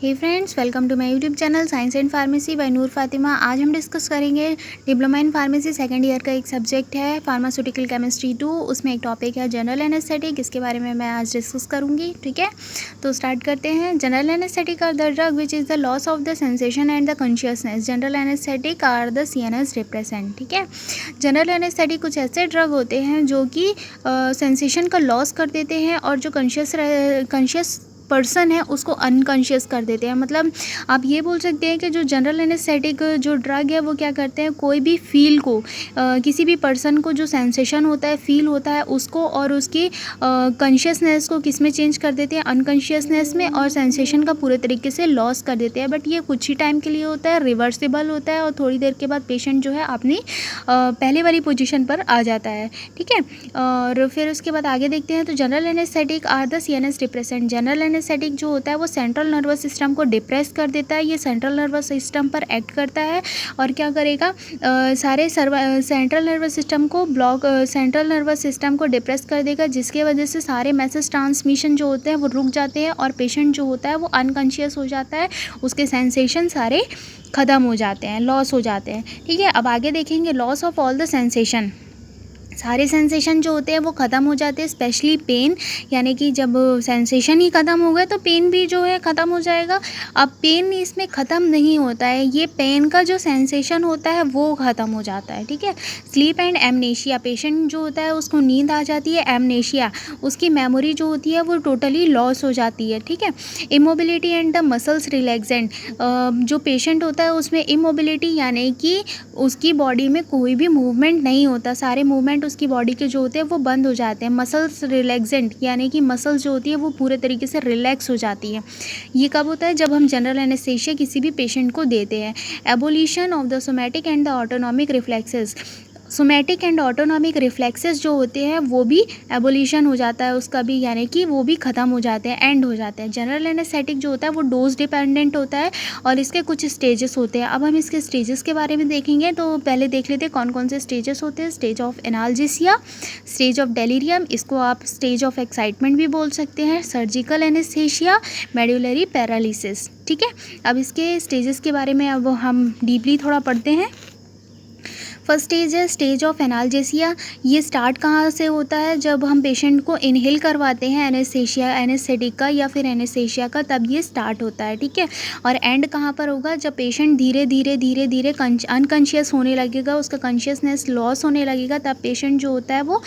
Hey friends, welcome to my YouTube channel science and pharmacy by Noor Fatima. आज हम discuss करेंगे diploma in pharmacy second year का एक subject है फार्मास्यूटिकल केमिस्ट्री 2। उसमें एक टॉपिक है जनरल एनेस्थेटिक। इसके बारे में मैं आज डिस्कस करूंगी। ठीक है, तो स्टार्ट करते हैं। General anaesthetic are the drug which is the loss of the sensation and the consciousness. General anaesthetic are the CNS depressant. ठीक है, जनरल एनेस्थेटिक कुछ ऐसे ड्रग होते हैं जो कि सेंसेशन का लॉस कर देते हैं और जो कॉन्शियस पर्सन है उसको अनकॉन्शियस कर देते हैं। मतलब आप ये बोल सकते हैं कि जो जनरल एनेस्थेटिक जो ड्रग है वो क्या करते हैं, कोई भी फील को किसी भी पर्सन को जो सेंसेशन होता है, फील होता है, उसको और उसकी कॉन्शियसनेस को किस में चेंज कर देते हैं, अनकॉन्शियसनेस में, और सेंसेशन का पूरे तरीके से लॉस कर देते हैं। बट ये कुछ ही टाइम के लिए होता है, रिवर्सिबल होता है और थोड़ी देर के बाद पेशेंट जो है अपनी पहले वाली पोजीशन पर आ जाता है। ठीक है, और फिर उसके बाद आगे देखते हैं। तो general anaesthetic are the CNS depressant. General anaesthetic जो होता है वो सेंट्रल नर्वस सिस्टम को डिप्रेस कर देता है। ये सेंट्रल नर्वस सिस्टम पर एक्ट करता है और क्या करेगा, सारे सेंट्रल नर्वस सिस्टम को सेंट्रल नर्वस सिस्टम को डिप्रेस कर देगा, जिसके वजह से सारे मैसेज ट्रांसमिशन जो होते हैं वो रुक जाते हैं और पेशेंट जो होता है वो अनकॉन्शियस हो जाता है। उसके सेंसेशन सारे ख़त्म हो जाते हैं, लॉस हो जाते हैं। ठीक है, अब आगे देखेंगे। Loss of all the sensation, सारे सेंसेशन जो होते हैं वो ख़त्म हो जाते हैं, स्पेशली पेन। यानी कि जब सेंसेशन ही ख़त्म हो गए तो पेन भी जो है ख़त्म हो जाएगा। अब पेन इसमें ख़त्म नहीं होता है, ये पेन का जो सेंसेशन होता है वो ख़त्म हो जाता है। ठीक है, स्लीप एंड एमनेशिया, पेशेंट जो होता है उसको नींद आ जाती है। एमनेशिया, उसकी मेमोरी जो होती है वो टोटली लॉस हो जाती है। ठीक है, immobility and the muscles relaxant, जो पेशेंट होता है उसमें इमोबिलिटी यानी कि उसकी बॉडी में कोई भी मूवमेंट नहीं होता, सारे मूवमेंट उसकी बॉडी के जो होते हैं वो बंद हो जाते हैं। मसल्स रिलैक्सेंट यानी कि मसल्स जो होती है वो पूरे तरीके से रिलैक्स हो जाती है। ये कब होता है, जब हम जनरल एनेस्थीसिया किसी भी पेशेंट को देते हैं। Abolition of the somatic and the autonomic reflexes, somatic and autonomic reflexes जो होते हैं वो भी एबोलिशन हो जाता है उसका भी, यानी कि वो भी ख़त्म हो जाते हैं, एंड हो जाते हैं। जनरल एनेस्थेटिक जो होता है वो डोज डिपेंडेंट होता है और इसके कुछ स्टेजेस होते हैं। अब हम इसके स्टेजेस के बारे में देखेंगे। तो पहले देख लेते हैं कौन कौन से स्टेजेस होते हैं। Stage of analgesia, stage of delirium, इसको आप स्टेज ऑफ एक्साइटमेंट भी बोल सकते हैं, सर्जिकल एनेस्थीसिया, मेडुलरी पैरालिसिस। ठीक है, अब इसके स्टेजेस के बारे में अब हम डीपली थोड़ा पढ़ते हैं। फर्स्ट स्टेज है स्टेज ऑफ एनाल्जेसिया। ये स्टार्ट कहाँ से होता है, जब हम पेशेंट को इनहेल करवाते हैं एनेस्थेटिक का या फिर एनेस्थीसिया का, तब ये स्टार्ट होता है। ठीक है, और एंड कहाँ पर होगा, जब पेशेंट धीरे धीरे अनकॉन्शियस होने लगेगा, उसका कॉन्शियसनेस लॉस होने लगेगा, तब पेशेंट जो होता है वो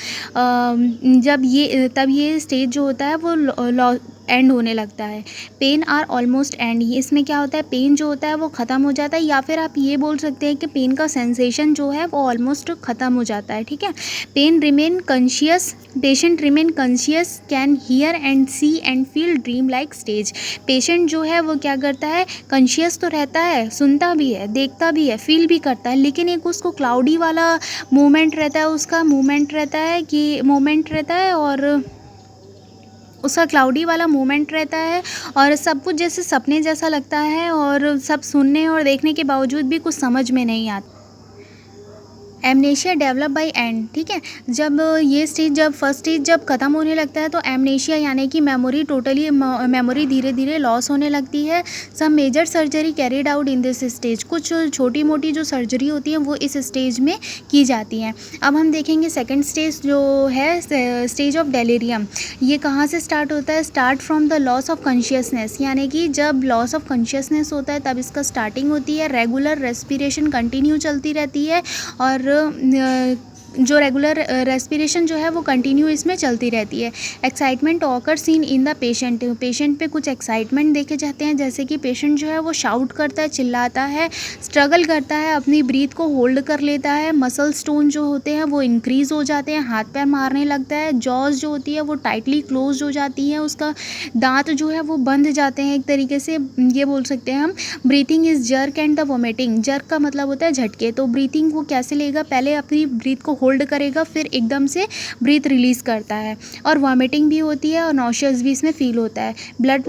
तब ये स्टेज जो होता है वो एंड होने लगता है। पेन आर ऑलमोस्ट एंड, इसमें क्या होता है, पेन जो होता है वो ख़त्म हो जाता है, या फिर आप ये बोल सकते हैं कि पेन का सेंसेशन जो है वो ऑलमोस्ट ख़त्म हो जाता है। ठीक है, pain remain conscious, patient remain conscious, can hear and see and feel dream like stage. Patient जो है वो क्या करता है, कॉन्शियस तो रहता है, सुनता भी है, देखता भी है, फील भी करता है, लेकिन एक उसको क्लाउडी वाला मूवमेंट रहता है, उसका मूवमेंट रहता है और उसका क्लाउडी वाला मूवमेंट रहता है और सब कुछ जैसे सपने जैसा लगता है और सब सुनने और देखने के बावजूद भी कुछ समझ में नहीं आता। Amnesia develop by and. ठीक है, जब ये स्टेज जब फर्स्ट स्टेज जब ख़त्म होने लगता है तो एमनेशिया यानी कि मेमोरी धीरे धीरे लॉस होने लगती है। Some major surgery carried out in this stage, कुछ छोटी मोटी जो सर्जरी होती है वो इस स्टेज में की जाती हैं। अब हम देखेंगे सेकेंड स्टेज जो है स्टेज ऑफ डेलीरियम। ये कहाँ से स्टार्ट होता है, start from the loss of consciousness, यानी कि जब लॉस ऑफ कॉन्शियसनेस होता है तब इसका स्टार्टिंग होती है। रेगुलर रेस्पिरेशन कंटिन्यू चलती रहती है और जो रेगुलर रेस्पिरेशन जो है वो कंटिन्यू इसमें चलती रहती है। Excitement occur seen in the patient पे कुछ एक्साइटमेंट देखे जाते हैं, जैसे कि पेशेंट जो है वो शाउट करता है, चिल्लाता है, स्ट्रगल करता है, अपनी ब्रीथ को होल्ड कर लेता है। मसल स्टोन जो होते हैं वो इंक्रीज हो जाते हैं, हाथ पैर मारने लगता है। जॉज जो होती है वो टाइटली क्लोज हो जाती है, उसका दांत जो है वो बंध जाते हैं, एक तरीके से ये बोल सकते हैं हम। Breathing is jerk and the vomiting, jerk का मतलब होता है झटके, तो ब्रीथिंग वो कैसे लेगा, पहले अपनी ब्रीथ को होल्ड करेगा फिर एकदम से ब्रीथ रिलीज करता है, और वॉमिटिंग भी होती है और नॉशियस भी इसमें फील होता है। Blood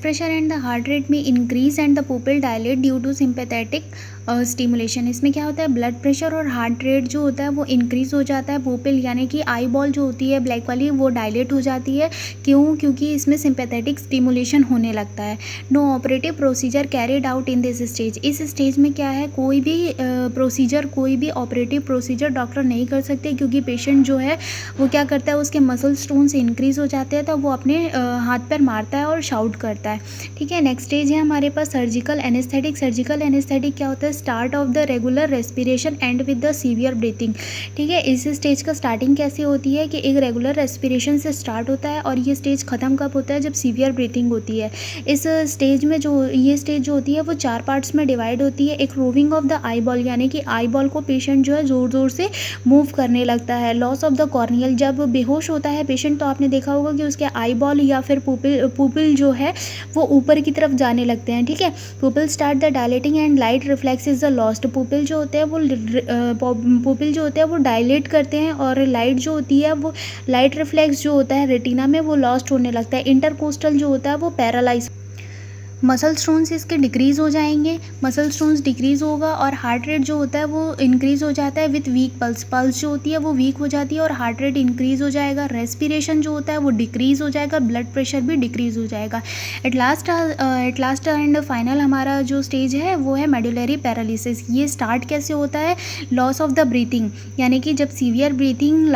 pressure and the heart rate में increase and the pupil dilate due to sympathetic stimulation. इसमें क्या होता है, ब्लड प्रेशर और हार्ट रेट जो होता है वो इंक्रीज़ हो जाता है। पुपिल यानी कि आई बॉल जो होती है ब्लैक वाली वो डायलेट हो जाती है। क्यों? क्योंकि इसमें सिंपैथेटिक स्टिमुलेशन होने लगता है। No operative procedure carried out in this stage. इस स्टेज में क्या है, कोई भी प्रोसीजर, कोई भी ऑपरेटिव प्रोसीजर डॉक्टर नहीं कर सकते, क्योंकि पेशेंट जो है वो क्या करता है, उसके मसल स्टोन्स इंक्रीज़ हो जाते हैं, तो वो अपने हाथ पैर मारता है और शाउट करता है। ठीक है, नेक्स्ट स्टेज है हमारे पास सर्जिकल एनेस्थेटिक। सर्जिकल एनेस्थेटिक क्या होता है, start of the regular respiration and with the severe breathing. ठीक है, इस स्टेज का स्टार्टिंग कैसे होती है कि एक रेगुलर रेस्पिरेशन से स्टार्ट होता है और ये स्टेज ख़त्म कब होता है, जब सीवियर ब्रीथिंग होती है। इस स्टेज में जो ये स्टेज जो होती है वो 4 पार्ट्स में डिवाइड होती है। एक roving of the eye ball, यानी कि आई बॉल को पेशेंट जो है ज़ोर ज़ोर से मूव करने लगता है। लॉस ऑफ द कॉर्नियल, जब बेहोश होता है पेशेंट तो आपने देखा होगा कि उसके आई बॉल या फिर पुपिल जो है वो ऊपर की तरफ जाने लगते हैं। ठीक है, pupil start the dilating and light reflex is the lost. Pupil जो होते हैं वो डायलेट करते हैं और लाइट जो होती है वो लाइट रिफ्लेक्स जो होता है रेटिना में वो लॉस्ट होने लगता है। इंटरकोस्टल जो होता है वो पैरालाइज। मसल स्टोन्स इसके डिक्रीज़ हो जाएंगे, मसल स्टोन्स डिक्रीज़ होगा और हार्ट रेट जो होता है वो इंक्रीज़ हो जाता है विथ वीक पल्स। पल्स जो होती है वो वीक हो जाती है और हार्ट रेट इंक्रीज़ हो जाएगा। रेस्पिरेशन जो होता है वो डिक्रीज़ हो जाएगा, ब्लड प्रेशर भी डिक्रीज़ हो जाएगा। एट लास्ट एंड फाइनल हमारा जो स्टेज है वो है मेडुलरी पैरालिसिस। ये स्टार्ट कैसे होता है, लॉस ऑफ द ब्रीथिंग, यानी कि जब सीवियर ब्रीथिंग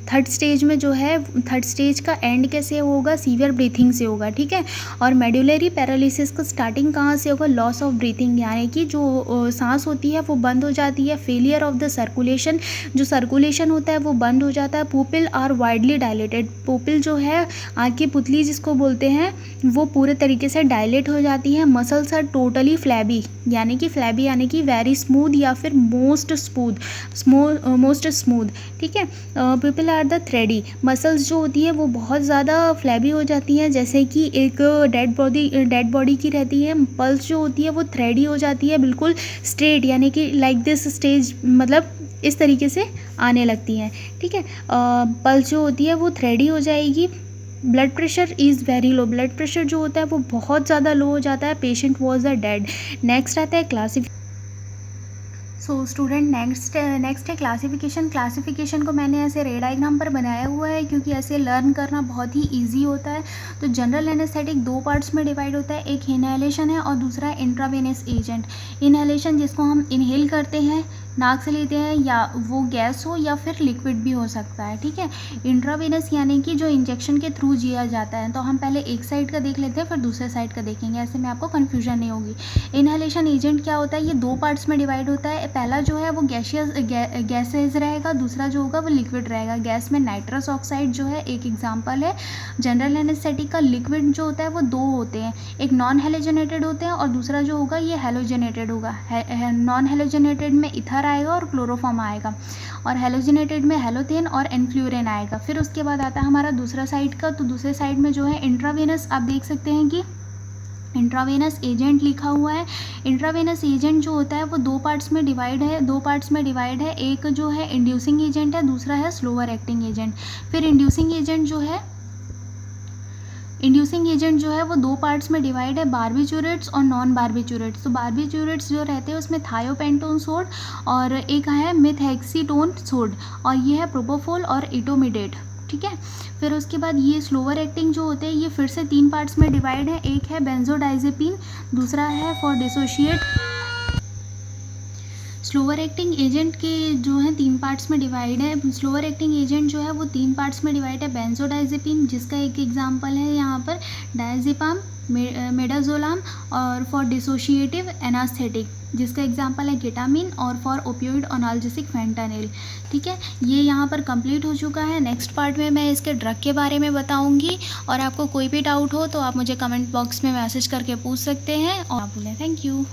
थर्ड स्टेज में जो है, थर्ड स्टेज का एंड कैसे होगा, सीवियर ब्रीथिंग से होगा। ठीक है, और मेडुलरी पैरालिसिस का स्टार्टिंग कहाँ से होगा, लॉस ऑफ ब्रीथिंग, यानी कि जो सांस होती है वो बंद हो जाती है। फेलियर ऑफ द सर्कुलेशन, जो सर्कुलेशन होता है वो बंद हो जाता है। Pupil are widely dilated, pupil जो है आँख की पुतली जिसको बोलते हैं वो पूरे तरीके से डायलेट हो जाती है। मसल्स आर टोटली फ्लैबी, यानी कि वेरी स्मूथ या फिर मोस्ट स्मूथ। ठीक है, pupil are the thready, muscles जो होती है वो बहुत ज़्यादा फ्लैबी हो जाती हैं, जैसे कि एक डेड बॉडी की रहती है। पल्स जो होती है वो थ्रेडी हो जाती है, बिल्कुल स्ट्रेट, यानी कि लाइक दिस स्टेज, मतलब इस तरीके से आने लगती हैं। ठीक है, पल्स जो होती है वो थ्रेडी हो जाएगी। Blood pressure is very low, blood pressure जो होता है वो बहुत ज़्यादा लो हो जाता है। Patient was a dead. Next आता है सो स्टूडेंट नेक्स्ट है क्लासिफिकेशन को मैंने ऐसे रे डायग्राम पर बनाया हुआ है, क्योंकि ऐसे लर्न करना बहुत ही इजी होता है। तो जनरल एनेस्थेटिक 2 पार्ट्स में डिवाइड होता है, एक इनहेलेशन है और दूसरा इंट्रावेनस एजेंट। इनहेलेशन जिसको हम इनहेल करते हैं, नाक से लेते हैं, या वो गैस हो या फिर लिक्विड भी हो सकता है। ठीक है, इंट्रावेनस यानी कि जो इंजेक्शन के थ्रू जिया जाता है। तो हम पहले एक साइड का देख लेते हैं फिर दूसरे साइड का देखेंगे, ऐसे में आपको कन्फ्यूजन नहीं होगी। इनहेलेशन एजेंट क्या होता है, ये 2 पार्ट्स में डिवाइड होता है। पहला जो है वो गैसेज रहेगा, दूसरा जो होगा वो लिक्विड रहेगा। गैस में नाइट्रस ऑक्साइड जो है एक एग्जाम्पल है। जनरल एनेस्थेटिक का लिक्विड जो होता है वो 2 होते हैं, एक नॉन हेलोजेनेटेड होते हैं और दूसरा जो होगा ये हेलोजेनेटेड होगा। नॉन हेलोजेनेटेड में इथर आएगा और क्लोरोफॉर्म आएगा, और हेलोजेनेटेड में हेलोथेन और एन्फ्लूरेन आएगा। फिर उसके बाद आता है हमारा दूसरा साइड का, तो दूसरे साइड में जो है इंट्रावेनस, आप देख सकते हैं कि इंट्रावेनस एजेंट लिखा हुआ है। इंट्रावेनस एजेंट जो होता है वो 2 पार्ट्स में डिवाइड है। एक जो है इंड्यूसिंग एजेंट है, दूसरा है स्लोअर एक्टिंग एजेंट। फिर इंड्यूसिंग एजेंट जो है वो 2 पार्ट्स में डिवाइड है, बार्बिचूरेट्स और नॉन बार्बिचूरेट्स। तो बार्बिचूरेट्स जो रहते हैं उसमें थायोपेंटोन सोड और एक है मिथहेक्सीटोन सोड, और ये है प्रोपोफोल और इटोमिडेट। ठीक है, फिर उसके बाद ये स्लोअर एक्टिंग जो होते हैं ये फिर से 3 पार्ट्स में डिवाइड है, एक है बेंजोडाइजेपिन, दूसरा है for dissociate. Slower acting agent के जो है 3 पार्ट्स में डिवाइड है। स्लोअर एक्टिंग एजेंट जो है वो 3 पार्ट्स में डिवाइड है, बेंजोडाइजेपिन जिसका एक एग्जांपल है यहाँ पर डायजेपाम, मेडाजोलाम, और फॉर डिसोशिएटिव एनास्थेटिक जिसका एग्जांपल है केटामिन, और फॉर ओपियोइड एनाल्जेसिक फेंटानिल। ठीक है, ये यहाँ पर कंप्लीट हो चुका है। नेक्स्ट पार्ट में मैं इसके ड्रग के बारे में बताऊँगी, और आपको कोई भी डाउट हो तो आप मुझे कमेंट बॉक्स में मैसेज करके पूछ सकते हैं। और आप बोलें थैंक यू।